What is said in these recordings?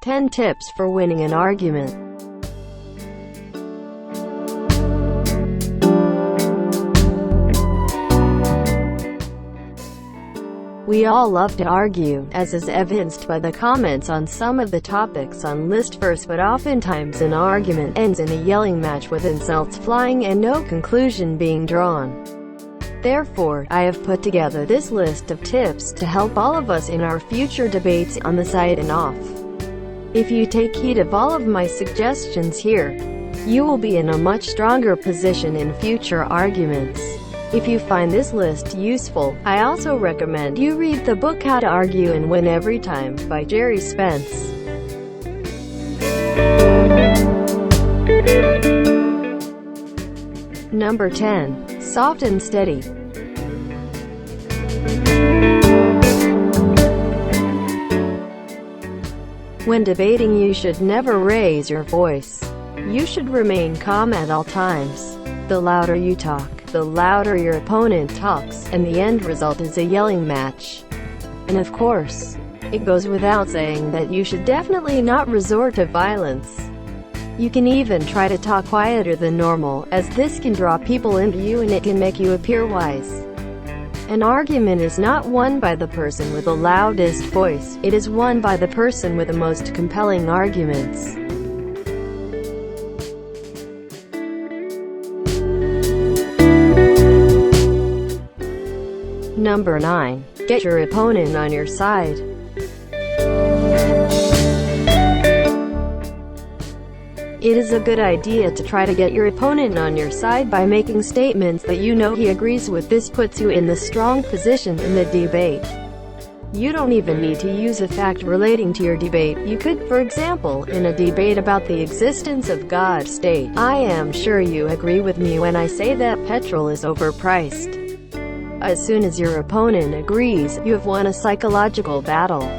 10 tips for winning an argument. We all love to argue, as is evidenced by the comments on some of the topics on list first, but oftentimes an argument ends in a yelling match with insults flying and no conclusion being drawn. Therefore, I have put together this list of tips to help all of us in our future debates on the side and off. If you take heed of all of my suggestions here, you will be in a much stronger position in future arguments. If you find this list useful, I also recommend you read the book How to Argue and Win Every Time by Gerry Spence. Number 10. Soft and steady. When debating, you should never raise your voice. You should remain calm at all times. The louder you talk, the louder your opponent talks, and the end result is a yelling match. And of course, it goes without saying that you should definitely not resort to violence. You can even try to talk quieter than normal, as this can draw people into you and it can make you appear wise. An argument is not won by the person with the loudest voice, it is won by the person with the most compelling arguments. Number 9. Get your opponent on your side. It is a good idea to try to get your opponent on your side by making statements that you know he agrees with. This puts you in the strong position in the debate. You don't even need to use a fact relating to your debate. You could, for example, in a debate about the existence of God, state, "I am sure you agree with me when I say that petrol is overpriced." As soon as your opponent agrees, you have won a psychological battle.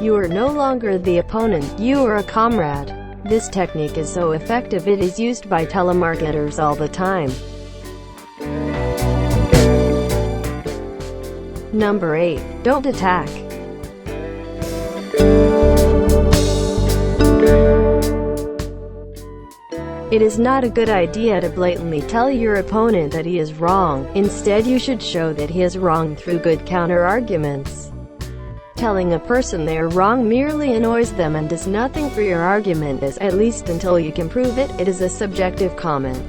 You are no longer the opponent, you are a comrade. This technique is so effective it is used by telemarketers all the time. Number 8. Don't attack. It is not a good idea to blatantly tell your opponent that he is wrong. Instead, you should show that he is wrong through good counter-arguments. Telling a person they are wrong merely annoys them and does nothing for your argument, at least until you can prove it. It is a subjective comment.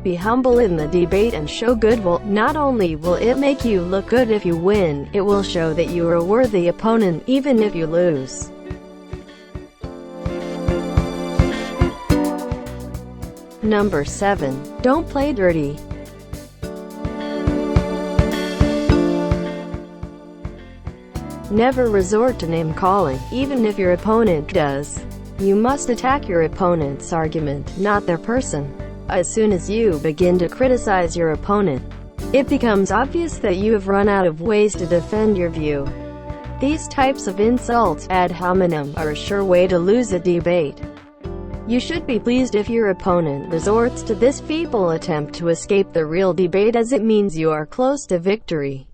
Be humble in the debate and show goodwill. Not only will it make you look good if you win, it will show that you are a worthy opponent, even if you lose. Number 7. Don't play dirty. Never resort to name-calling, even if your opponent does. You must attack your opponent's argument, not their person. As soon as you begin to criticize your opponent, it becomes obvious that you have run out of ways to defend your view. These types of insults, ad hominem, are a sure way to lose a debate. You should be pleased if your opponent resorts to this feeble attempt to escape the real debate, as it means you are close to victory.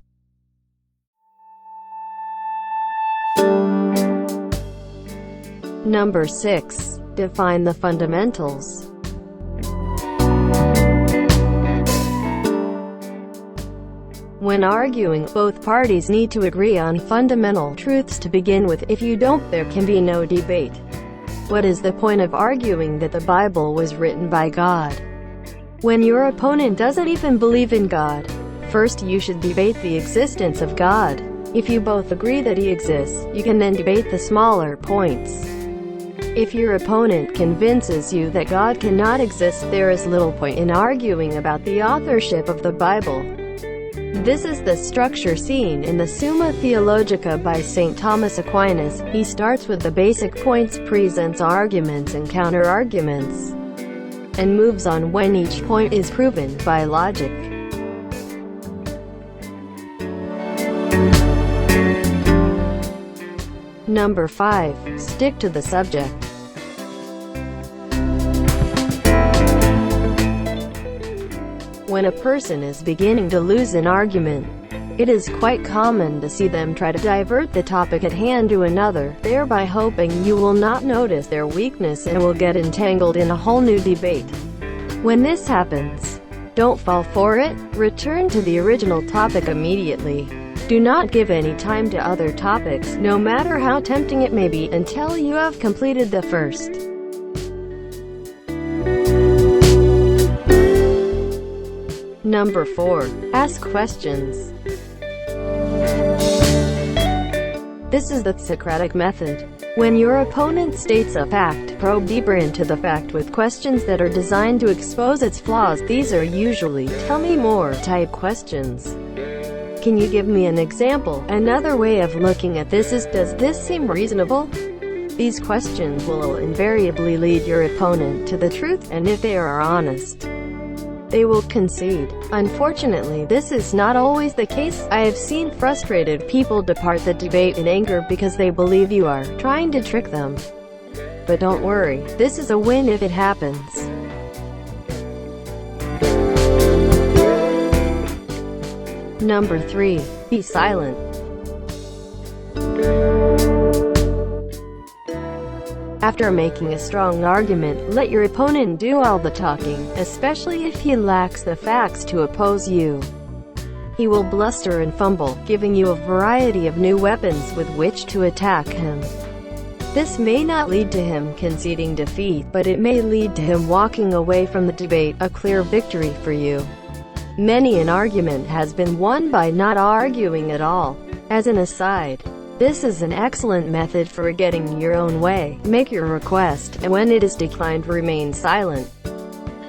Number 6. Define the fundamentals. When arguing, both parties need to agree on fundamental truths to begin with. If you don't, there can be no debate. What is the point of arguing that the Bible was written by God, when your opponent doesn't even believe in God? First, you should debate the existence of God. If you both agree that He exists, you can then debate the smaller points. If your opponent convinces you that God cannot exist, there is little point in arguing about the authorship of the Bible. This is the structure seen in the Summa Theologica by St. Thomas Aquinas. He starts with the basic points, presents arguments and counter-arguments, and moves on when each point is proven by logic. Number 5. Stick to the subject. When a person is beginning to lose an argument, It is quite common to see them try to divert the topic at hand to another, thereby hoping you will not notice their weakness and will get entangled in a whole new debate. When this happens, don't fall for it. Return to the original topic immediately. Do not give any time to other topics, no matter how tempting it may be, until you have completed the first. Number 4. Ask questions. This is the Socratic method. When your opponent states a fact, probe deeper into the fact with questions that are designed to expose its flaws. These are usually "tell me more" type questions. Can you give me an example? Another way of looking at this is, does this seem reasonable? These questions will invariably lead your opponent to the truth, and if they are honest, they will concede. Unfortunately, this is not always the case. I have seen frustrated people depart the debate in anger because they believe you are trying to trick them. But don't worry, this is a win if it happens. Number 3. Be silent. After making a strong argument, let your opponent do all the talking, especially if he lacks the facts to oppose you. He will bluster and fumble, giving you a variety of new weapons with which to attack him. This may not lead to him conceding defeat, but it may lead to him walking away from the debate, a clear victory for you. Many an argument has been won by not arguing at all. As an aside, this is an excellent method for getting your own way. Make your request, and when it is declined, remain silent.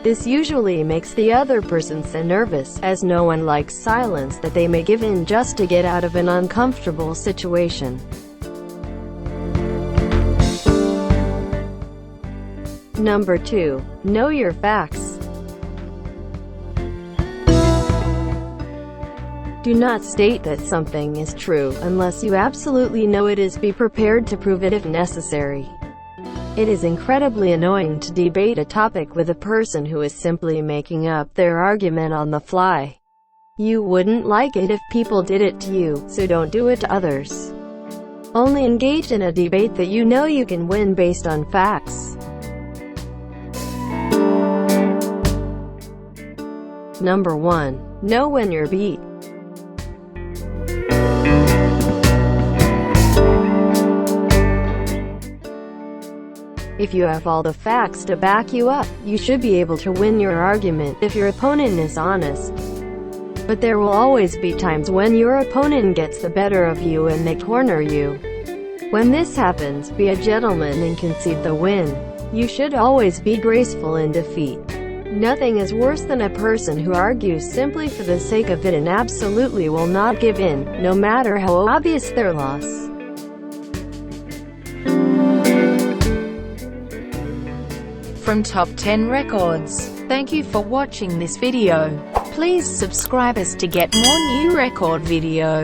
This usually makes the other person so nervous, as no one likes silence, that they may give in just to get out of an uncomfortable situation. Number 2. Know your facts. Do not state that something is true unless you absolutely know it is. Be prepared to prove it if necessary. It is incredibly annoying to debate a topic with a person who is simply making up their argument on the fly. You wouldn't like it if people did it to you, so don't do it to others. Only engage in a debate that you know you can win based on facts. Number 1. Know when you're beat. If you have all the facts to back you up, you should be able to win your argument if your opponent is honest. But there will always be times when your opponent gets the better of you and they corner you. When this happens, be a gentleman and concede the win. You should always be graceful in defeat. Nothing is worse than a person who argues simply for the sake of it and absolutely will not give in, no matter how obvious their loss. From Top 10 Records. Thank you for watching this video. Please subscribe us to get more new record video.